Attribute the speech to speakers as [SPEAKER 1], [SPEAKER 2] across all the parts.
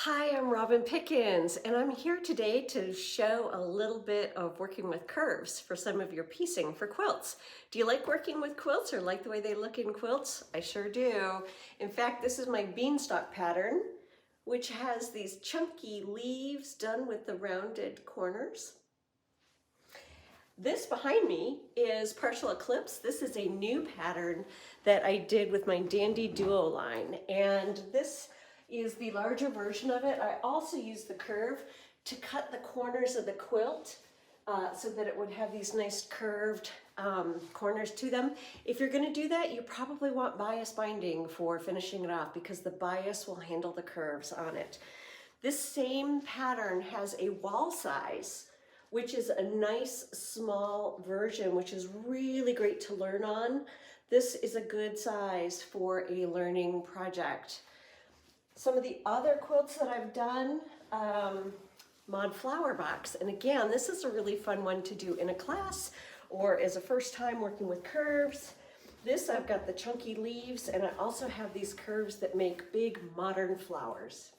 [SPEAKER 1] Hi, I'm Robin Pickens, and I'm here today to show a little bit of working with curves for some of your piecing for quilts. Do you like working with quilts or like the way they look in quilts? I sure do. In fact, this is my Beanstalk pattern, which has these chunky leaves done with the rounded corners. This behind me is Partial Eclipse. This is a new pattern that I did with my Dandy Duo line, and this is the larger version of it. I also used the curve to cut the corners of the quilt so that it would have these nice curved corners to them. If you're going to do that, you probably want bias binding for finishing it off because the bias will handle the curves on it. This same pattern has a wall size, which is a nice small version, which is really great to learn on. This is a good size for a learning project. Some of the other quilts that I've done, Mod Flower Box. And again, this is a really fun one to do in a class or as a first time working with curves. This, I've got the chunky leaves, and I also have these curves that make big modern flowers.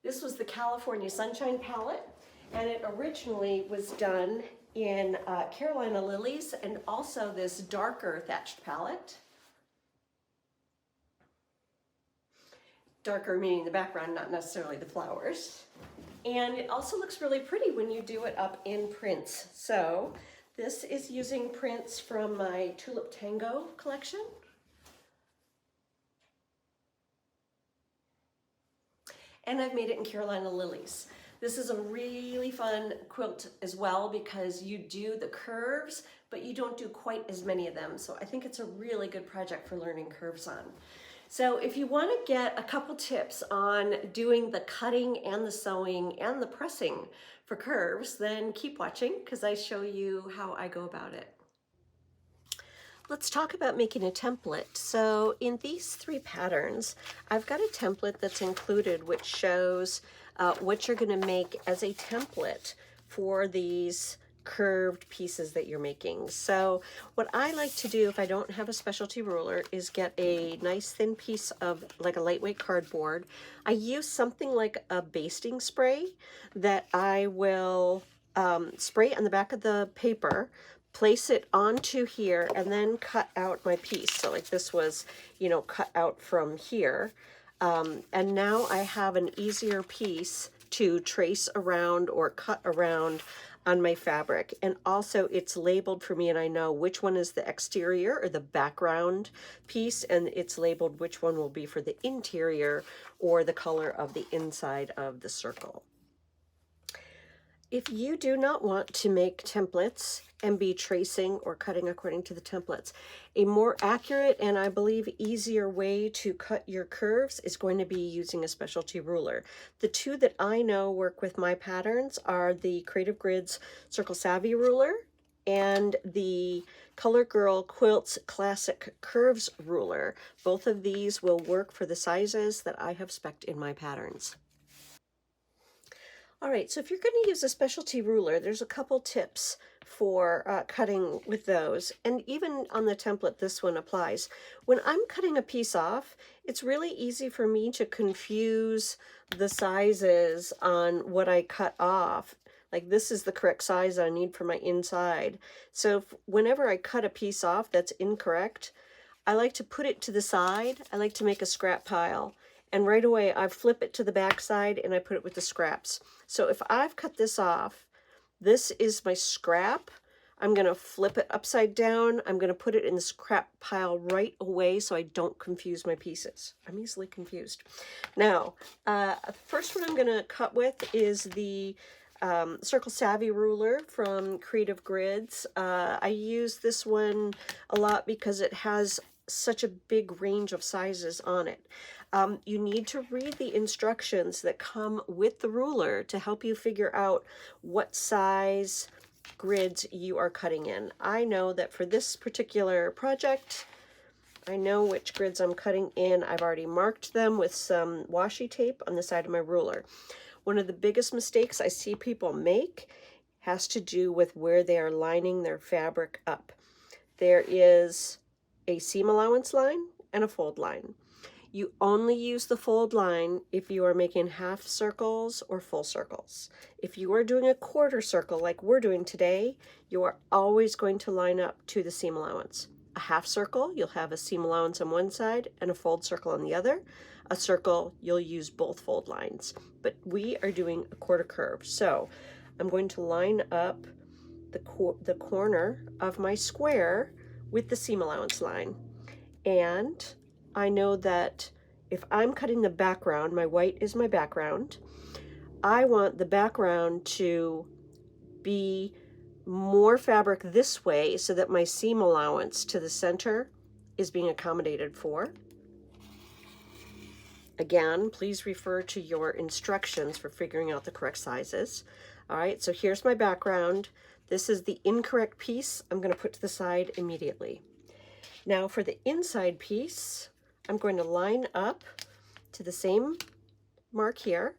[SPEAKER 1] This was the California Sunshine palette, and it originally was done in Carolina Lilies and also this darker thatched palette. Darker meaning the background, not necessarily the flowers. And it also looks really pretty when you do it up in prints. So this is using prints from my Tulip Tango collection. And I've made it in Carolina Lilies. This is a really fun quilt as well because you do the curves, but you don't do quite as many of them. So I think it's a really good project for learning curves on. So if you want to get a couple tips on doing the cutting and the sewing and the pressing for curves, then keep watching because I show you how I go about it. Let's talk about making a template. So in these three patterns, I've got a template that's included which shows what you're going to make as a template for these curved pieces that you're making. So what I like to do if I don't have a specialty ruler is get a nice thin piece of like a lightweight cardboard. I use something like a basting spray that I will spray on the back of the paper, place it onto here, and then cut out my piece. So like this was, you know, cut out from here. And now I have an easier piece to trace around or cut around on my fabric. And also it's labeled for me and I know which one is the exterior or the background piece, and it's labeled which one will be for the interior or the color of the inside of the circle. If you do not want to make templates and be tracing or cutting according to the templates, a more accurate and I believe easier way to cut your curves is going to be using a specialty ruler. The two that I know work with my patterns are the Creative Grids Circle Savvy ruler and the Color Girl Quilts Classic Curves ruler. Both of these will work for the sizes that I have spec'd in my patterns. All right, so if you're going to use a specialty ruler, there's a couple tips for cutting with those. And even on the template, this one applies. When I'm cutting a piece off, it's really easy for me to confuse the sizes on what I cut off. Like this is the correct size I need for my inside. So whenever I cut a piece off that's incorrect, I like to put it to the side. I like to make a scrap pile. And right away, I flip it to the back side and I put it with the scraps. So if I've cut this off, this is my scrap. I'm going to flip it upside down. I'm going to put it in the scrap pile right away so I don't confuse my pieces. I'm easily confused. Now, first one I'm going to cut with is the Circle Savvy ruler from Creative Grids. I use this one a lot because it has such a big range of sizes on it. You need to read the instructions that come with the ruler to help you figure out what size grids you are cutting in. I know that for this particular project, I know which grids I'm cutting in. I've already marked them with some washi tape on the side of my ruler. One of the biggest mistakes I see people make has to do with where they are lining their fabric up. There is a seam allowance line and a fold line. You only use the fold line if you are making half circles or full circles. If you are doing a quarter circle like we're doing today, you are always going to line up to the seam allowance. A half circle, you'll have a seam allowance on one side and a fold circle on the other. A circle, you'll use both fold lines. But we are doing a quarter curve. So I'm going to line up the corner of my square with the seam allowance line. And I know that if I'm cutting the background, my white is my background, I want the background to be more fabric this way so that my seam allowance to the center is being accommodated for. Again, please refer to your instructions for figuring out the correct sizes. All right, so here's my background. This is the incorrect piece I'm going to put to the side immediately. Now for the inside piece, I'm going to line up to the same mark here,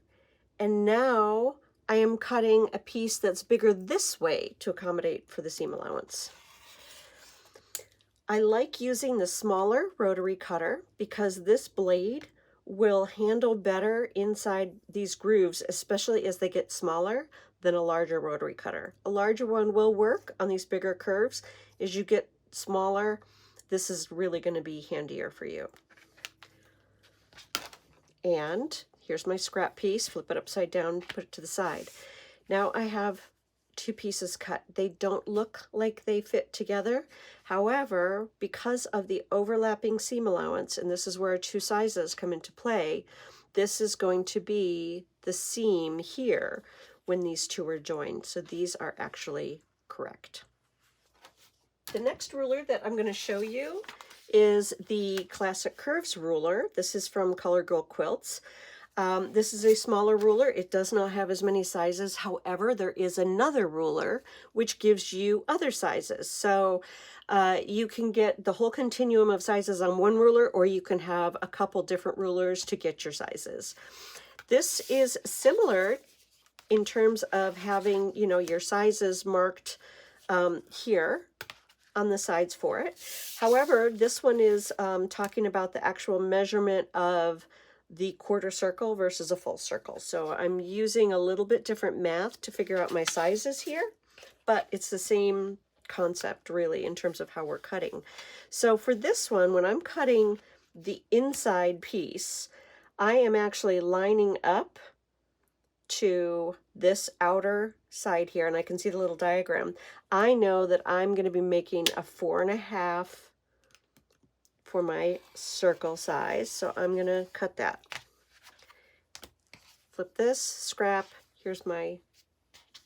[SPEAKER 1] and now I am cutting a piece that's bigger this way to accommodate for the seam allowance. I like using the smaller rotary cutter because this blade will handle better inside these grooves, especially as they get smaller, than a larger rotary cutter. A larger one will work on these bigger curves. As you get smaller, this is really going to be handier for you. And here's my scrap piece. Flip it upside down, put it to the side. Now I have two pieces cut. They don't look like they fit together. However, because of the overlapping seam allowance, and this is where our two sizes come into play, this is going to be the seam here when these two are joined. So these are actually correct. The next ruler that I'm going to show you is the Classic Curves ruler. This is from Color Girl Quilts. This is a smaller ruler. It does not have as many sizes. However, there is another ruler which gives you other sizes. So you can get the whole continuum of sizes on one ruler, or you can have a couple different rulers to get your sizes. This is similar in terms of having, you know, your sizes marked here on the sides for it. However, this one is talking about the actual measurement of the quarter circle versus a full circle. So I'm using a little bit different math to figure out my sizes here, but it's the same concept really in terms of how we're cutting. So for this one, when I'm cutting the inside piece, I am actually lining up to this outer side here, and I can see the little diagram. I know that I'm going to be making a 4.5 for my circle size, so I'm going to cut that. Flip this, scrap, here's my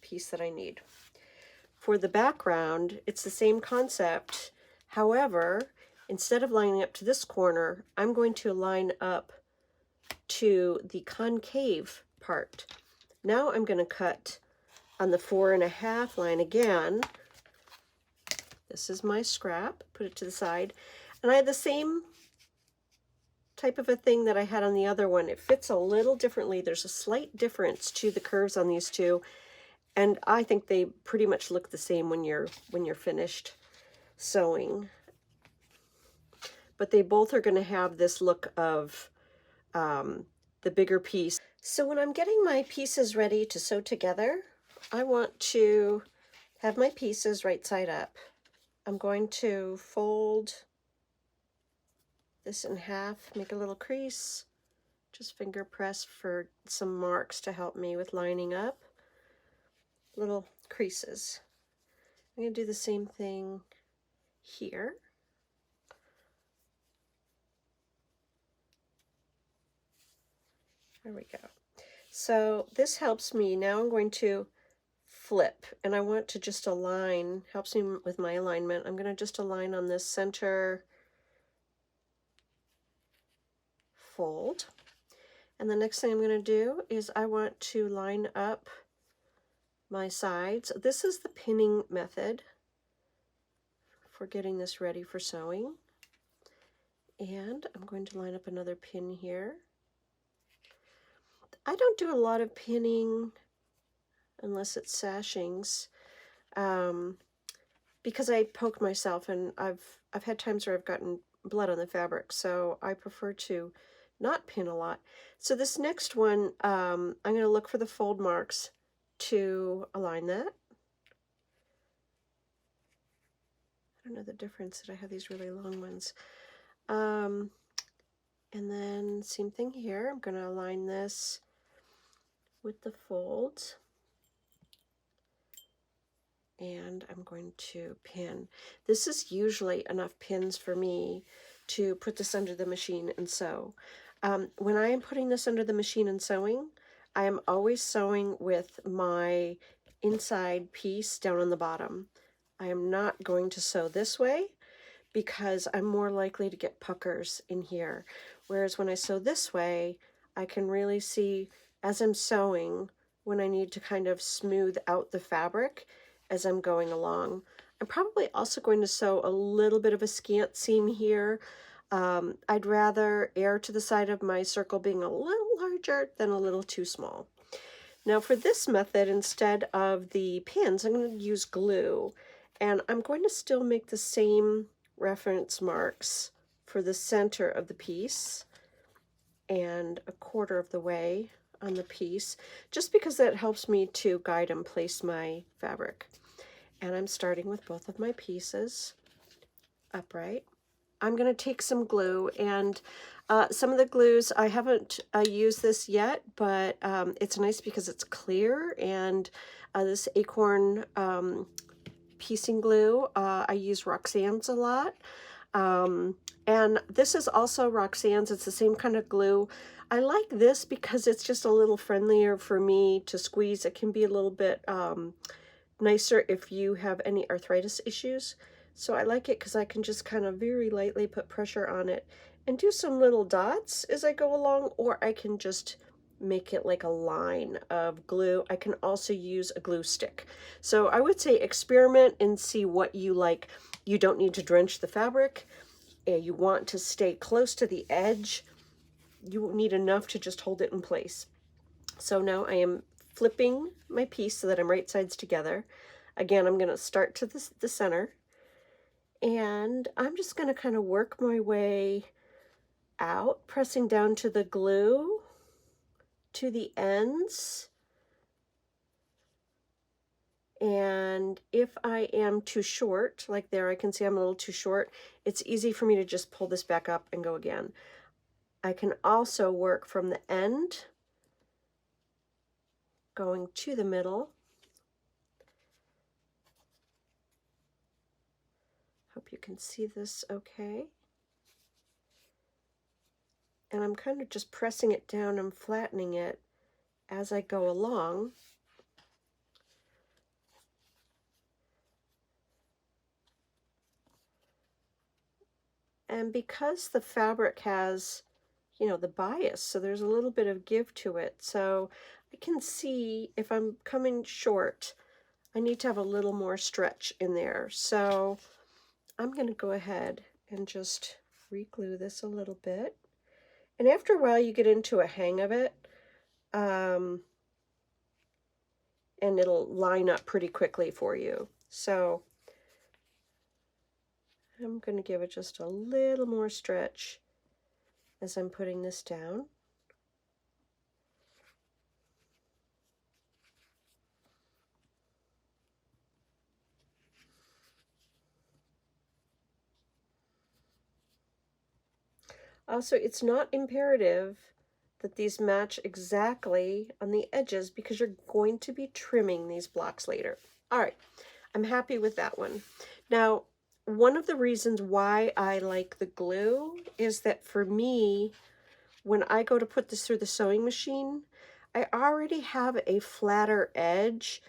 [SPEAKER 1] piece that I need. For the background, it's the same concept. However, instead of lining up to this corner, I'm going to line up to the concave part. Now I'm going to cut on the 4.5 line again. This is my scrap, put it to the side. And I had the same type of a thing that I had on the other one. It fits a little differently. There's a slight difference to the curves on these two. And I think they pretty much look the same when you're finished sewing. But they both are going to have this look of the bigger piece. So when I'm getting my pieces ready to sew together, I want to have my pieces right side up. I'm going to fold this in half, make a little crease, just finger press for some marks to help me with lining up. Little creases. I'm going to do the same thing here. There we go. So this helps me. Now I'm going to flip, and I want to just align, helps me with my alignment. I'm going to just align on this center fold. And the next thing I'm going to do is I want to line up my sides. This is the pinning method for getting this ready for sewing. And I'm going to line up another pin here. I don't do a lot of pinning unless it's sashings, because I poke myself, and I've had times where I've gotten blood on the fabric, so I prefer to not pin a lot. So this next one, I'm going to look for the fold marks to align that. I don't know the difference that I have these really long ones. And then same thing here. I'm going to align this with the folds. And I'm going to pin. This is usually enough pins for me to put this under the machine and sew. When I am putting this under the machine and sewing, I am always sewing with my inside piece down on the bottom. I am not going to sew this way because I'm more likely to get puckers in here. Whereas when I sew this way, I can really see as I'm sewing when I need to kind of smooth out the fabric as I'm going along. I'm probably also going to sew a little bit of a scant seam here. I'd rather err to the side of my circle being a little larger than a little too small. Now for this method, instead of the pins, I'm going to use glue. And I'm going to still make the same reference marks for the center of the piece and a quarter of the way on the piece, just because that helps me to guide and place my fabric. And I'm starting with both of my pieces upright. I'm going to take some glue, and some of the glues, I haven't used this yet, but it's nice because it's clear, and this acorn piecing glue, I use Roxanne's a lot. And this is also Roxanne's. It's the same kind of glue. I like this because it's just a little friendlier for me to squeeze. It can be a little bit nicer if you have any arthritis issues. So I like it because I can just kind of very lightly put pressure on it and do some little dots as I go along, or I can just make it like a line of glue. I can also use a glue stick. So I would say experiment and see what you like. You don't need to drench the fabric. You want to stay close to the edge. You need enough to just hold it in place. So now I am flipping my piece so that I'm right sides together. Again, I'm going to start to the center, and I'm just going to kind of work my way out, pressing down to the glue to the ends. And if I am too short, like there, I can see I'm a little too short, it's easy for me to just pull this back up and go again. I can also work from the end going to the middle. Hope you can see this okay. And I'm kind of just pressing it down and flattening it as I go along. And because the fabric has, you know, the bias, so there's a little bit of give to it. So I can see if I'm coming short, I need to have a little more stretch in there. So I'm going to go ahead and just re-glue this a little bit. And after a while, you get into a hang of it, and it'll line up pretty quickly for you. So I'm going to give it just a little more stretch as I'm putting this down. Also, it's not imperative that these match exactly on the edges because you're going to be trimming these blocks later. All right, I'm happy with that one. Now, one of the reasons why I like the glue is that for me, when I go to put this through the sewing machine, I already have a flatter edge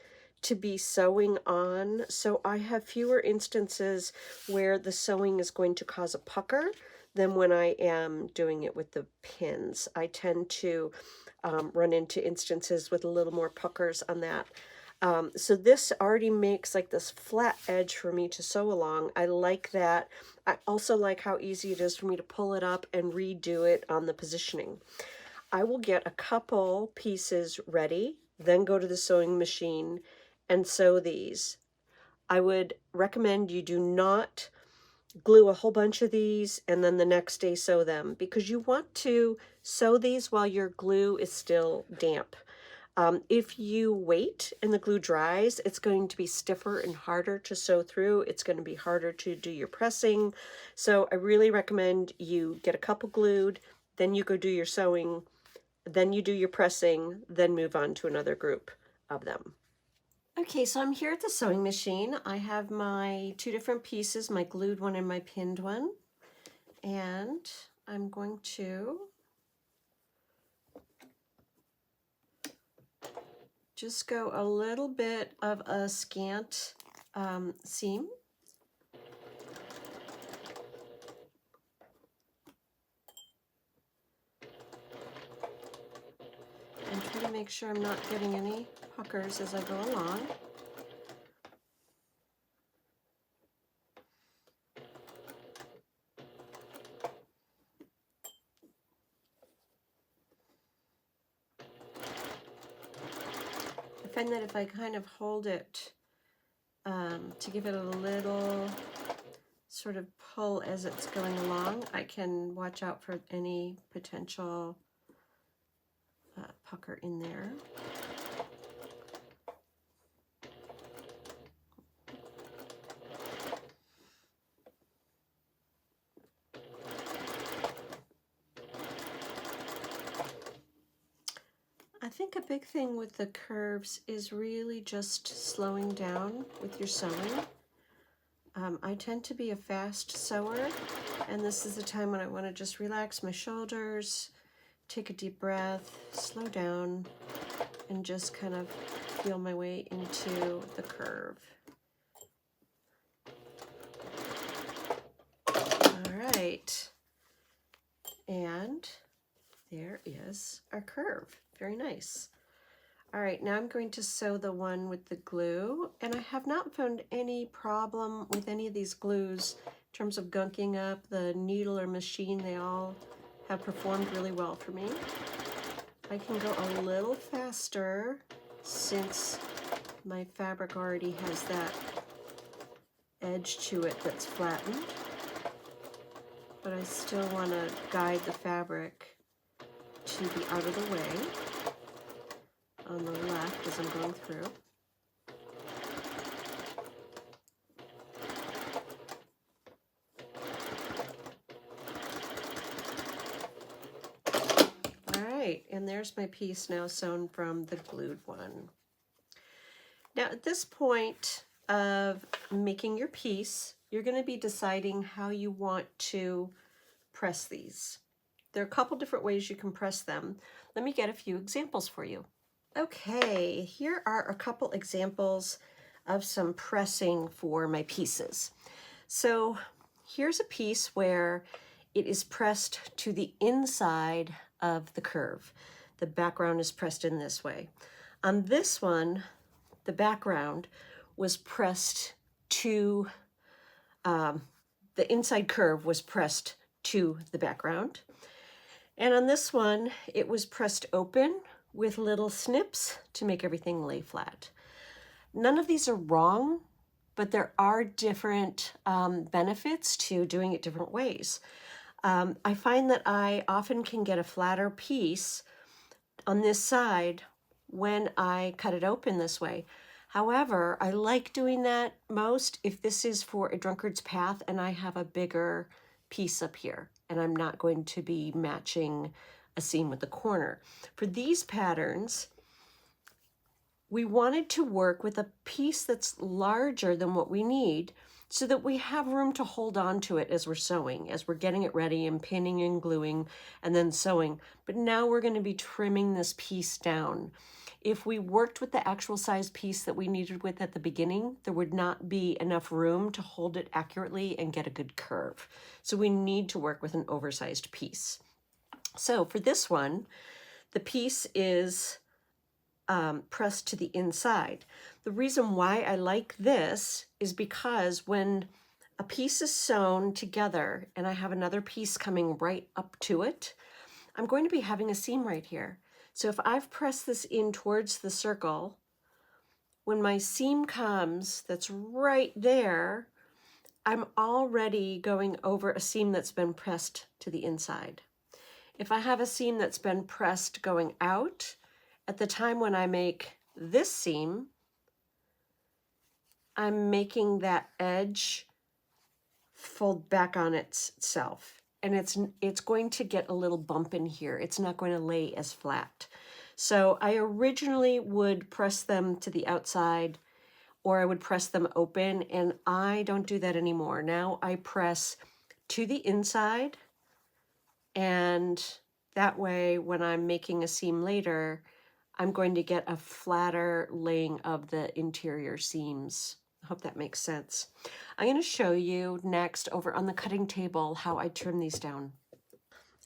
[SPEAKER 1] to be sewing on, so I have fewer instances where the sewing is going to cause a pucker than when I am doing it with the pins. I tend to run into instances with a little more puckers on that. So this already makes like this flat edge for me to sew along. I like that. I also like how easy it is for me to pull it up and redo it on the positioning. I will get a couple pieces ready, then go to the sewing machine and sew these. I would recommend you do not glue a whole bunch of these and then the next day sew them, because you want to sew these while your glue is still damp. If you wait and the glue dries, it's going to be stiffer and harder to sew through. It's going to be harder to do your pressing. So I really recommend you get a couple glued, then you go do your sewing, then you do your pressing, then move on to another group of them. Okay, so I'm here at the sewing machine. I have my two different pieces, my glued one and my pinned one. And I'm going to just go a little bit of a scant seam. And try to make sure I'm not getting any puckers as I go along. I find that if I kind of hold it to give it a little sort of pull as it's going along, I can watch out for any potential pucker in there. I think a big thing with the curves is really just slowing down with your sewing. I tend to be a fast sewer, and this is the time when I want to just relax my shoulders, take a deep breath, slow down, and just kind of feel my way into the curve. All right, and there is our curve. Very nice. All right, now I'm going to sew the one with the glue, and I have not found any problem with any of these glues in terms of gunking up. The needle or machine, they all have performed really well for me. I can go a little faster since my fabric already has that edge to it that's flattened, but I still want to guide the fabric to be out of the way on the left as I'm going through. All right, and there's my piece now sewn from the glued one. Now at this point of making your piece, you're going to be deciding how you want to press these. There are a couple different ways you can press them. Let me get a few examples for you. Okay, here are a couple examples of some pressing for my pieces. So here's a piece where it is pressed to the inside of the curve. The background is pressed in this way. On this one, the background was pressed to, the inside curve was pressed to the background. And on this one, it was pressed open with little snips to make everything lay flat. None of these are wrong, but there are different benefits to doing it different ways. I find that I often can get a flatter piece on this side when I cut it open this way. However, I like doing that most if this is for a drunkard's path and I have a bigger piece up here and I'm not going to be matching a seam with the corner. For these patterns, we wanted to work with a piece that's larger than what we need so that we have room to hold on to it as we're sewing, as we're getting it ready and pinning and gluing and then sewing. But now we're going to be trimming this piece down. If we worked with the actual size piece that we needed with at the beginning, there would not be enough room to hold it accurately and get a good curve. So we need to work with an oversized piece. So for this one, the piece is pressed to the inside. The reason why I like this is because when a piece is sewn together and I have another piece coming right up to it, I'm going to be having a seam right here. So if I've pressed this in towards the circle, when my seam comes that's right there, I'm already going over a seam that's been pressed to the inside. If I have a seam that's been pressed going out, at the time when I make this seam, I'm making that edge fold back on itself. And it's going to get a little bump in here. It's not going to lay as flat. So I originally would press them to the outside, or I would press them open, and I don't do that anymore. Now I press to the inside, and that way when I'm making a seam later, I'm going to get a flatter laying of the interior seams. I hope that makes sense. I'm going to show you next over on the cutting table how I trim these down.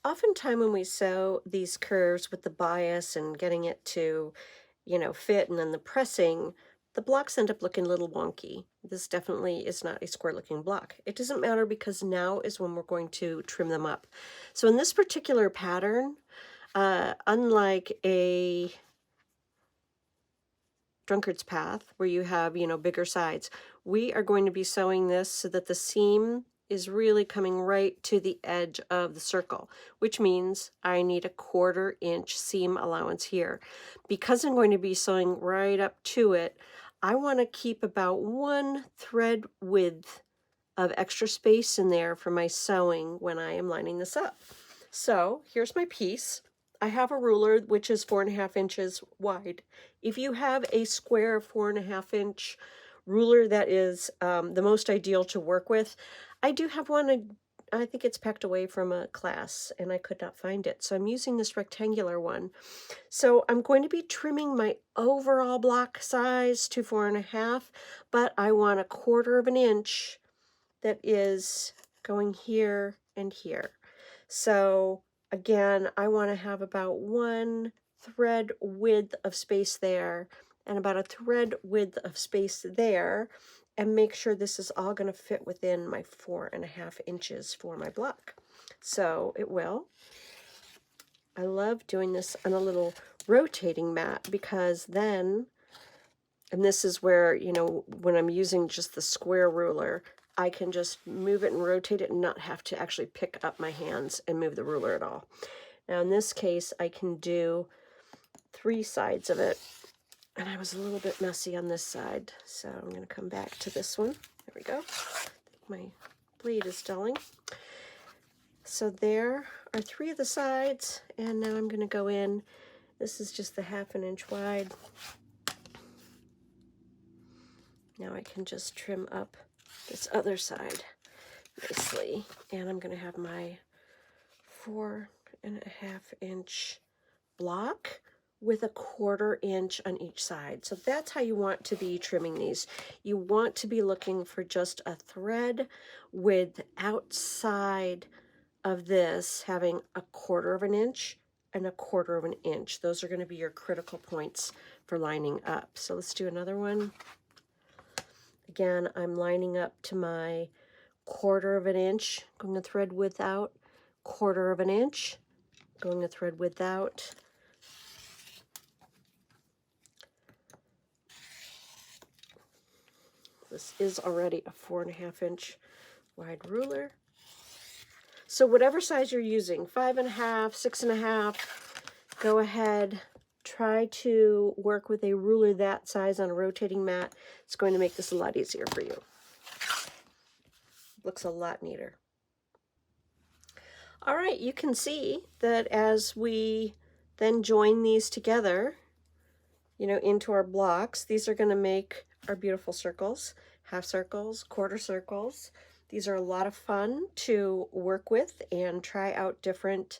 [SPEAKER 1] Oftentimes when we sew these curves with the bias and getting it to, fit, and then the pressing, the blocks end up looking a little wonky. This definitely is not a square looking block. It doesn't matter because now is when we're going to trim them up. So in this particular pattern, unlike a drunkard's path where you have, bigger sides, we are going to be sewing this so that the seam is really coming right to the edge of the circle, which means I need a 1/4 inch seam allowance here. Because I'm going to be sewing right up to it, I want to keep about 1 thread width of extra space in there for my sewing when I am lining this up. So here's my piece. I have a ruler which is 4.5 inches wide. If you have a square 4.5 inch ruler, that is the most ideal to work with. I do have one, I think it's packed away from a class and I could not find it. So I'm using this rectangular one. So I'm going to be trimming my overall block size to 4.5, but I want a 1/4 inch that is going here and here. So again, I want to have about 1 thread width of space there and about a thread width of space there, and make sure this is all going to fit within my 4.5 inches for my block. So it will. I love doing this on a little rotating mat because then, and this is where, when I'm using just the square ruler, I can just move it and rotate it and not have to actually pick up my hands and move the ruler at all. Now in this case, I can do 3 sides of it. And I was a little bit messy on this side, so I'm going to come back to this one. There we go. My blade is dulling. So there are 3 of the sides, and now I'm going to go in. This is just the 1/2 inch wide. Now I can just trim up this other side nicely, and I'm going to have my 4.5 inch block with a 1/4 inch on each side. So that's how you want to be trimming these. You want to be looking for just a thread width outside of this, having a 1/4 inch and a 1/4 inch. Those are going to be your critical points for lining up. So let's do another one. Again, I'm lining up to my 1/4 inch, going to thread width out, 1/4 inch, going to thread width out. This is already a 4.5 inch wide ruler. So whatever size you're using, 5.5, 6.5, go ahead, try to work with a ruler that size on a rotating mat. It's going to make this a lot easier for you. Looks a lot neater. All right, you can see that as we then join these together, into our blocks, these are going to make our beautiful circles, half circles, 1/4 circles. These are a lot of fun to work with and try out different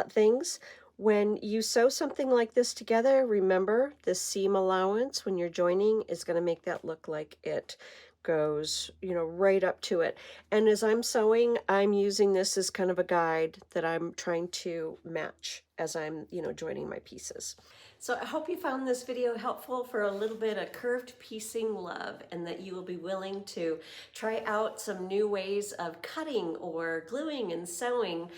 [SPEAKER 1] things. When you sew something like this together, remember the seam allowance when you're joining is going to make that look like it goes, right up to it. And as I'm sewing, I'm using this as kind of a guide that I'm trying to match as I'm, joining my pieces. So I hope you found this video helpful for a little bit of curved piecing love, and that you will be willing to try out some new ways of cutting or gluing and sewing.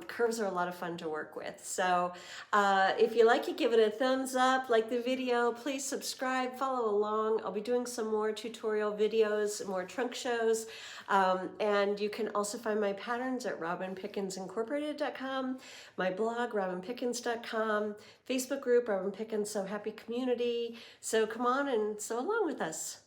[SPEAKER 1] Curves are a lot of fun to work with. So if you like it, give it a thumbs up, like the video, please subscribe, follow along. I'll be doing some more tutorial videos, more trunk shows. And you can also find my patterns at robinpickensincorporated.com, my blog, robinpickens.com, Facebook group, Robin Pickens Sew Happy Community. So come on and sew along with us.